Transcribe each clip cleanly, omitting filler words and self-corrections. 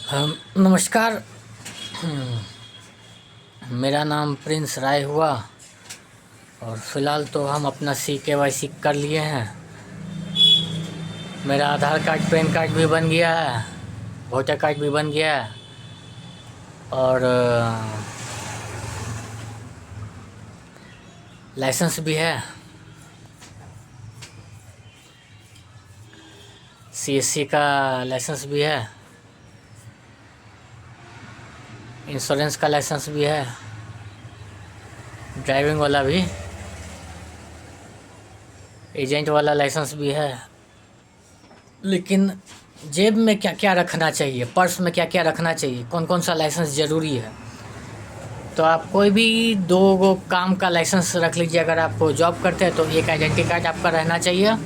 नमस्कार। मेरा नाम प्रिंस राय हुआ और फ़िलहाल तो हम अपना CKYC कर लिए हैं। मेरा आधार कार्ड पैन कार्ड भी बन गया है, वोटर कार्ड भी बन गया है और लाइसेंस भी है। CSC का लाइसेंस भी है, इंश्योरेंस का लाइसेंस भी है, ड्राइविंग वाला भी, एजेंट वाला लाइसेंस भी है। लेकिन जेब में क्या क्या रखना चाहिए, पर्स में क्या क्या रखना चाहिए, कौन कौन सा लाइसेंस ज़रूरी है। तो आप कोई भी दो काम का लाइसेंस रख लीजिए। अगर आप जॉब करते हैं तो एक आइडेंटिटी कार्ड आपका रहना चाहिए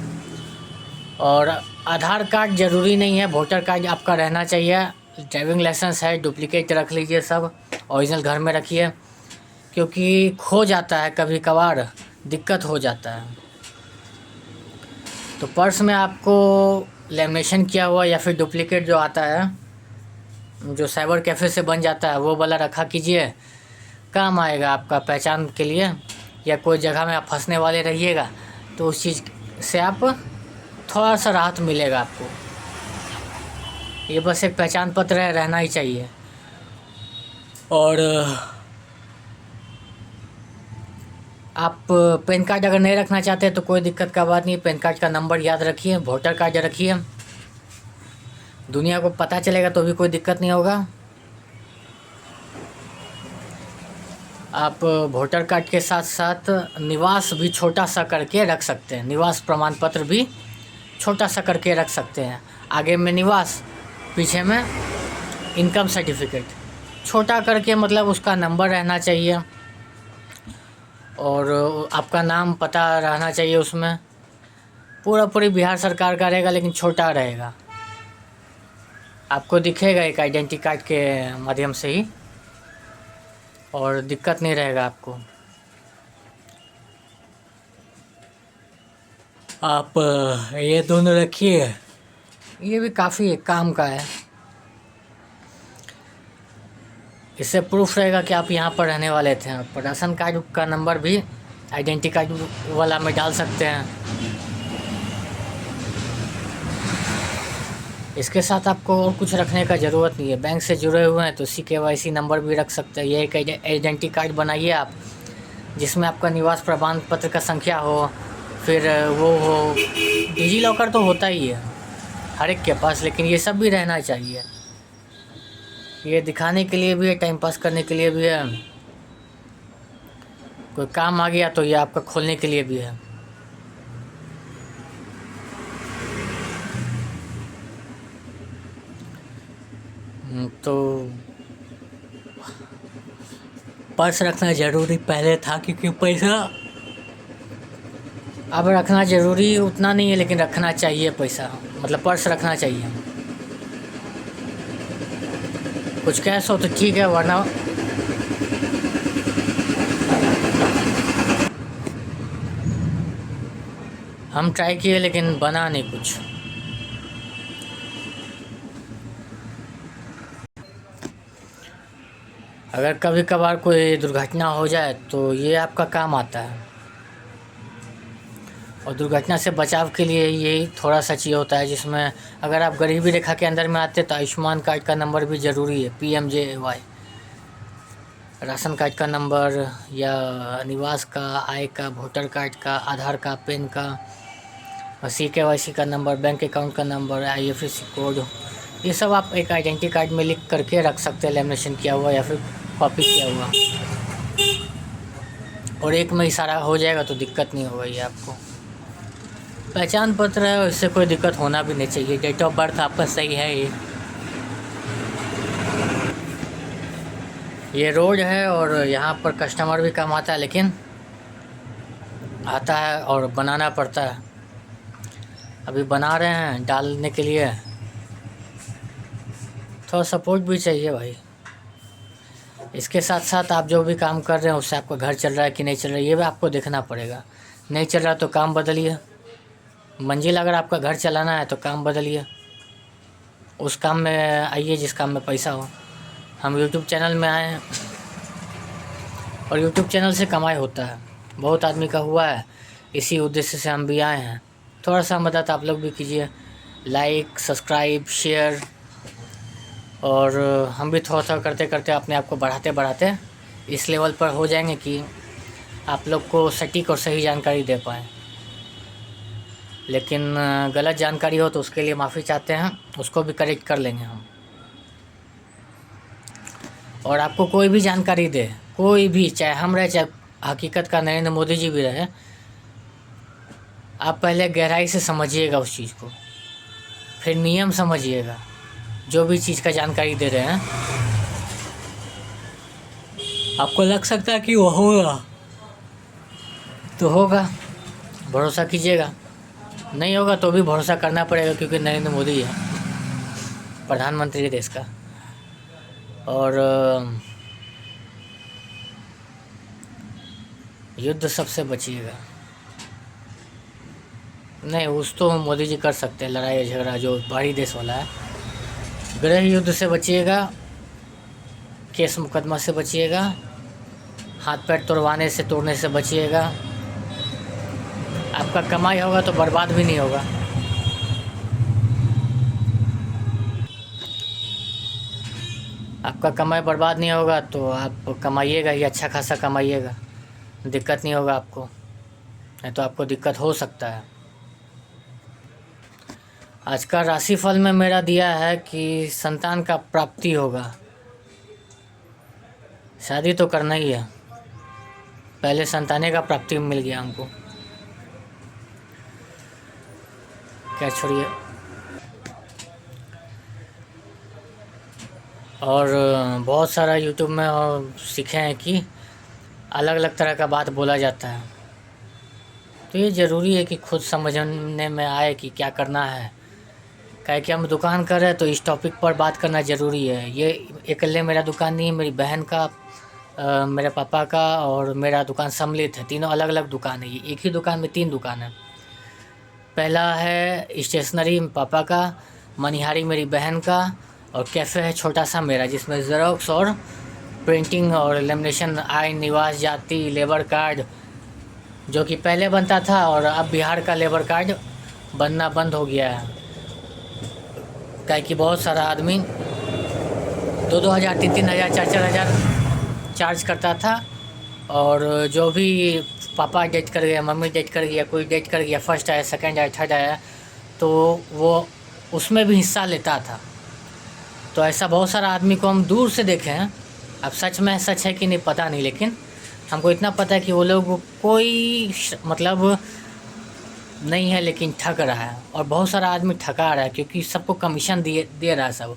और आधार कार्ड ज़रूरी नहीं है, वोटर कार्ड आपका रहना चाहिए। ड्राइविंग लाइसेंस है, डुप्लीकेट रख लीजिए, सब ओरिजिनल घर में रखिए, क्योंकि खो जाता है, कभी कभार दिक्कत हो जाता है। तो पर्स में आपको लेमिनेशन किया हुआ या फिर डुप्लीकेट जो आता है, जो साइबर कैफ़े से बन जाता है, वो वाला रखा कीजिए। काम आएगा आपका पहचान के लिए, या कोई जगह में आप फंसने वाले रहिएगा तो उस चीज़ से आप थोड़ा सा राहत मिलेगा आपको। ये बस एक पहचान पत्र है, रहना ही चाहिए। और आप पैन कार्ड अगर नहीं रखना चाहते तो कोई दिक्कत का बात नहीं, पैन कार्ड का नंबर याद रखिए, वोटर कार्ड रखिए, दुनिया को पता चलेगा तो भी कोई दिक्कत नहीं होगा। आप वोटर कार्ड के साथ साथ निवास भी छोटा सा करके रख सकते हैं, निवास प्रमाण पत्र भी छोटा सा करके रख सकते हैं। आगे में निवास, पीछे में इनकम सर्टिफिकेट, छोटा करके, मतलब उसका नंबर रहना चाहिए और आपका नाम पता रहना चाहिए उसमें। पूरी बिहार सरकार का रहेगा लेकिन छोटा रहेगा, आपको दिखेगा एक आइडेंटिटी कार्ड के माध्यम से ही और दिक्कत नहीं रहेगा आपको। आप ये दोनों रखिए, ये भी काफ़ी काम का है। इससे प्रूफ रहेगा कि आप यहाँ पर रहने वाले थे। आप राशन कार्ड का नंबर भी आइडेंटिटी कार्ड वाला में डाल सकते हैं। इसके साथ आपको और कुछ रखने का ज़रूरत नहीं है। बैंक से जुड़े हुए हैं तो CKYC नंबर भी रख सकते हैं। ये एक आइडेंटिटी कार्ड बनाइए आप, जिसमें आपका निवास प्रमाण पत्र का संख्या हो, फिर वो हो, डिजी लॉकर तो होता ही है हर एक के पास, लेकिन ये सब भी रहना चाहिए। ये दिखाने के लिए भी है, टाइम पास करने के लिए भी है, कोई काम आ गया तो ये आपका खोलने के लिए भी है। तो पर्स रखना ज़रूरी पहले था, क्योंकि पैसा अब रखना ज़रूरी उतना नहीं है, लेकिन रखना चाहिए पैसा, मतलब पर्स रखना चाहिए। कुछ कैश हो तो ठीक है, वरना हम ट्राई किए लेकिन बना नहीं कुछ। अगर कभी कभार कोई दुर्घटना हो जाए तो ये आपका काम आता है। और दुर्घटना से बचाव के लिए ये थोड़ा सा चीज़ होता है, जिसमें अगर आप गरीबी रेखा के अंदर में आते तो आयुष्मान कार्ड का नंबर भी ज़रूरी है, PMJAY। राशन कार्ड का नंबर या निवास का, आय का, वोटर कार्ड का, आधार का, पैन का, CKYC का नंबर, बैंक अकाउंट का नंबर, IFSC कोड, ये सब आप एक आइडेंटिटी कार्ड में लिख करके रख सकते हैं, लेमिनेशन किया हुआ या फिर कॉपी किया हुआ। और एक में ही सारा हो जाएगा तो दिक्कत नहीं होगा। ये आपको पहचान पत्र है, इससे कोई दिक्कत होना भी नहीं चाहिए। डेट ऑफ बर्थ आपका सही है। ये रोड है और यहाँ पर कस्टमर भी कम आता है, लेकिन आता है और बनाना पड़ता है। अभी बना रहे हैं डालने के लिए, थोड़ा सपोर्ट भी चाहिए भाई। इसके साथ साथ आप जो भी काम कर रहे हैं उससे आपका घर चल रहा है कि नहीं चल रहा है, ये भी आपको देखना पड़ेगा। नहीं चल रहा तो काम बदलिए। मंजिल अगर आपका घर चलाना है तो काम बदलिए। उस काम में आइए जिस काम में पैसा हो। हम यूट्यूब चैनल में आए हैं और यूट्यूब चैनल से कमाई होता है, बहुत आदमी का हुआ है, इसी उद्देश्य से हम भी आए हैं। थोड़ा सा मदद आप लोग भी कीजिए, लाइक, सब्सक्राइब, शेयर, और हम भी थोड़ा थोड़ा करते करते अपने आप को बढ़ाते बढ़ाते इस लेवल पर हो जाएंगे कि आप लोग को सटीक और सही जानकारी दे पाएँ। लेकिन गलत जानकारी हो तो उसके लिए माफ़ी चाहते हैं, उसको भी करेक्ट कर लेंगे हम। और आपको कोई भी जानकारी दे, कोई भी, चाहे हम रहे चाहे हकीकत का नरेंद्र मोदी जी भी रहे, आप पहले गहराई से समझिएगा उस चीज़ को, फिर नियम समझिएगा। जो भी चीज़ का जानकारी दे रहे हैं आपको लग सकता है कि वो होगा तो होगा, भरोसा कीजिएगा। नहीं होगा तो भी भरोसा करना पड़ेगा, क्योंकि नरेंद्र मोदी है प्रधानमंत्री देश का। और युद्ध सबसे बचिएगा। नहीं, उस तो मोदी जी कर सकते हैं, लड़ाई झगड़ा जो बाहरी देश वाला है। गृह युद्ध से बचिएगा, केस मुकदमा से बचिएगा, हाथ पैर तोड़वाने से तोड़ने से बचिएगा। आपका कमाई होगा तो बर्बाद भी नहीं होगा। आपका कमाई बर्बाद नहीं होगा तो आप कमाइएगा ही, अच्छा खासा कमाइएगा, दिक्कत नहीं होगा आपको। नहीं तो आपको दिक्कत हो सकता है। आज का राशिफल में मेरा दिया है कि संतान का प्राप्ति होगा। शादी तो करना ही है, पहले संताने का प्राप्ति मिल गया हमको। क्या छोड़िए। और बहुत सारा यूट्यूब में सीखे हैं कि अलग अलग तरह का बात बोला जाता है, तो ये ज़रूरी है कि खुद समझने में आए कि क्या करना है। क्या कि हम दुकान कर रहे हैं तो इस टॉपिक पर बात करना ज़रूरी है। ये अकेले मेरा दुकान नहीं है, मेरी बहन का, मेरे पापा का और मेरा दुकान सम्मिलित है। तीनों अलग अलग दुकान है, ये एक ही दुकान में 3 दुकान है। पहला है स्टेशनरी पापा का, मनिहारी मेरी बहन का, और कैफ़े है छोटा सा मेरा, जिसमें ज़ेरॉक्स और प्रिंटिंग और लेमिनेशन, आय, निवास, जाति, लेबर कार्ड जो कि पहले बनता था और अब बिहार का लेबर कार्ड बनना बंद हो गया है। क्या कि बहुत सारा आदमी 2-2 हज़ार, 3-3 हज़ार, 4-4 हज़ार चार्ज करता था, और जो भी पापा डेट कर गया, मम्मी डेट कर गया, कोई डेट कर गया, फर्स्ट आया, सेकंड आया, थर्ड आया, तो वो उसमें भी हिस्सा लेता था। तो ऐसा बहुत सारा आदमी को हम दूर से देखे हैं। अब सच में सच है कि नहीं पता नहीं, लेकिन हमको इतना पता है कि वो लोग कोई मतलब नहीं है, लेकिन ठग रहा है। और बहुत सारा आदमी ठगा रहा है, क्योंकि सबको कमीशन दे रहा है। सब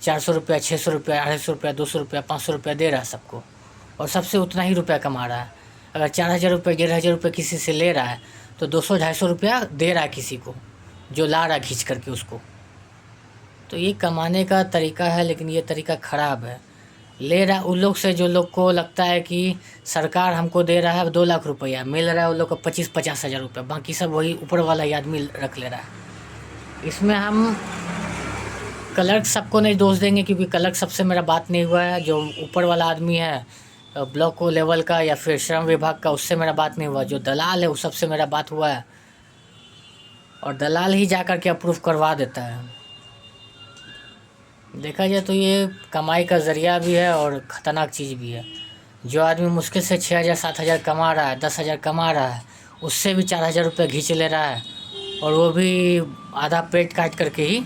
400 रुपया, 600 रुपया, 250 रुपया, 200 रुपया, 500 रुपया दे रहा है सबको, और सबसे उतना ही रुपया कमा रहा है। अगर 4000 रुपये, 1500 रुपये किसी से ले रहा है तो 200-250 रुपया दे रहा है किसी को जो ला रहा है खींच करके उसको। तो ये कमाने का तरीका है, लेकिन ये तरीका ख़राब है। ले रहा है उन लोग से जो लोग को लगता है कि सरकार हमको दे रहा है 2 लाख रुपया, मिल रहा है उन लोग को 25-50 हज़ार रुपये, बाकी सब वही ऊपर वाला ही आदमी रख ले रहा है। इसमें हम क्लर्क सबको नहीं दोष देंगे, क्योंकि क्लर्क सबसे मेरा बात नहीं हुआ है। जो ऊपर वाला आदमी है ब्लॉक लेवल का या फिर श्रम विभाग का, उससे मेरा बात नहीं हुआ। जो दलाल है उस सबसे मेरा बात हुआ है, और दलाल ही जा कर के अप्रूव करवा देता है। देखा जाए तो ये कमाई का ज़रिया भी है और ख़तरनाक चीज़ भी है। जो आदमी मुश्किल से 6000-7000 कमा रहा है, 10,000 कमा रहा है, उससे भी 4000 रुपये खींच ले रहा है, और वो भी आधा पेट काट करके ही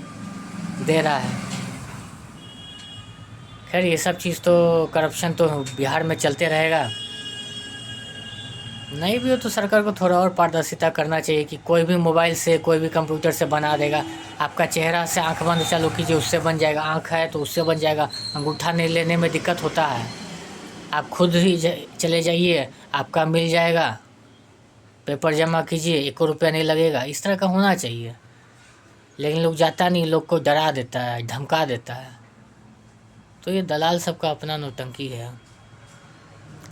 दे रहा है। खैर ये सब चीज़ तो, करप्शन तो बिहार में चलते रहेगा। नहीं भी हो तो सरकार को थोड़ा और पारदर्शिता करना चाहिए कि कोई भी मोबाइल से, कोई भी कंप्यूटर से बना देगा। आपका चेहरा से आंख बंद चालू कीजिए, उससे बन जाएगा। आंख है तो उससे बन जाएगा। अंगूठा नहीं लेने में दिक्कत होता है, आप खुद ही चले जाइए, आपका मिल जाएगा। पेपर जमा कीजिए, 1 रुपया नहीं लगेगा। इस तरह का होना चाहिए, लेकिन लोग जाता नहीं, लोग को डरा देता है, धमका देता है। तो ये दलाल सबका अपना नौटंकी है।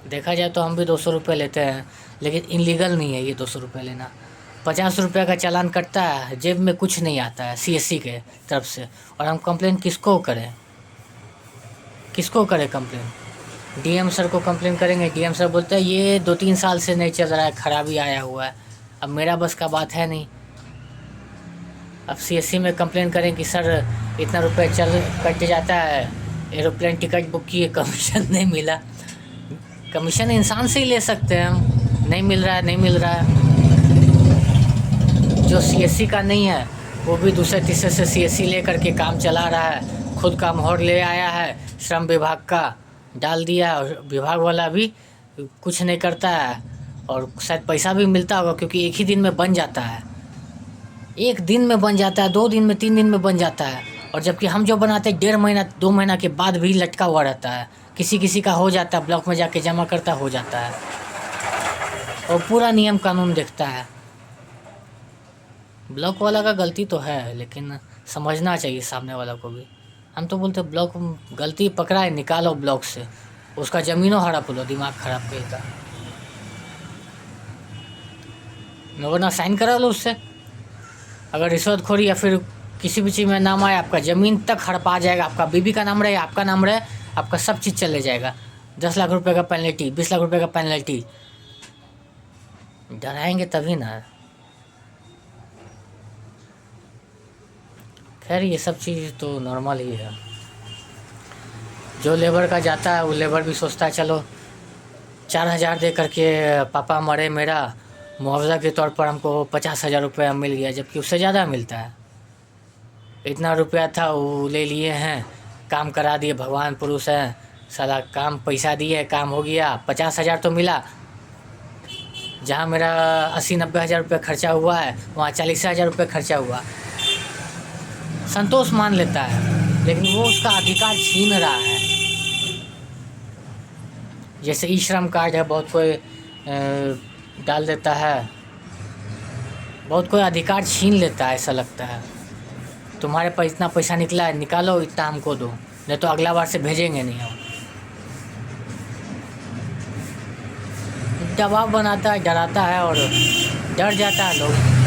देखा जाए तो हम भी 200 रुपये लेते हैं, लेकिन इनलीगल नहीं है ये 200 रुपये लेना। ₹50 का चालान कटता है, जेब में कुछ नहीं आता है CSC के तरफ से। और हम कंप्लेन किसको करें, किसको करें कंप्लेन? DM सर को कंप्लेन करेंगे। DM सर बोलते हैं ये 2-3 साल से नहीं चल रहा है, खराबी आया हुआ है। अब मेरा बस का बात है नहीं। अब CSC में कंप्लेन करें कि सर इतना रुपये कट जाता है, एरोप्लेन टिकट बुक किए, कमीशन नहीं मिला। कमीशन इंसान से ही ले सकते हैं हम, नहीं मिल रहा है, नहीं मिल रहा है। जो CSC का नहीं है वो भी दूसरे तीसरे से CSC ले करके काम चला रहा है, खुद का मोहर ले आया है, श्रम विभाग का डाल दिया, और विभाग वाला भी कुछ नहीं करता है। और शायद पैसा भी मिलता होगा, क्योंकि एक ही दिन में बन जाता है, एक दिन में बन जाता है, 2 दिन में, 3 दिन में बन जाता है। और जबकि हम जो बनाते हैं 1.5 महीना 2 महीना के बाद भी लटका हुआ रहता है। किसी किसी का हो जाता है, ब्लॉक में जाके जमा करता हो जाता है, और पूरा नियम कानून देखता है। ब्लॉक वाला का गलती तो है, लेकिन समझना चाहिए सामने वाला को भी। हम तो बोलते ब्लॉक गलती पकड़ा है, निकालो ब्लॉक से, उसका ज़मीनों हड़प लो, दिमाग खराब करता, वरना साइन करा लो उससे। अगर रिश्वतखोरी या फिर किसी भी चीज़ में नाम आए, आपका ज़मीन तक हड़पा जाएगा। आपका बीबी का नाम रहे, आपका नाम रहे, आपका सब चीज़ चले जाएगा। 10 लाख रुपए का पेनल्टी, 20 लाख रुपए का पेनल्टी। डराएंगे तभी ना। खैर ये सब चीज़ तो नॉर्मल ही है। जो लेबर का जाता है वो लेबर भी सोचता है चलो 4,000 दे करके पापा मरे, मेरा मुआवजा के तौर पर हमको 50,000 रुपया मिल गया, जबकि उससे ज़्यादा मिलता है। इतना रुपया था वो ले लिए हैं, काम करा दिए, भगवान पुरुष हैं, साला काम पैसा दिए, काम हो गया, 50,000 तो मिला। जहाँ मेरा 80-90 हज़ार रुपये खर्चा हुआ है, वहाँ 40,000 रुपये खर्चा हुआ। संतोष मान लेता है, लेकिन वो उसका अधिकार छीन रहा है। जैसे ई श्रम कार्ड है, बहुत कोई डाल देता है, बहुत कोई अधिकार छीन लेता है। ऐसा लगता है तुम्हारे पास इतना पैसा निकला है, निकालो, इतना हमको दो, नहीं तो अगला बार से भेजेंगे नहीं हम। दबाव बनाता है, डराता है, और डर जाता है लोग।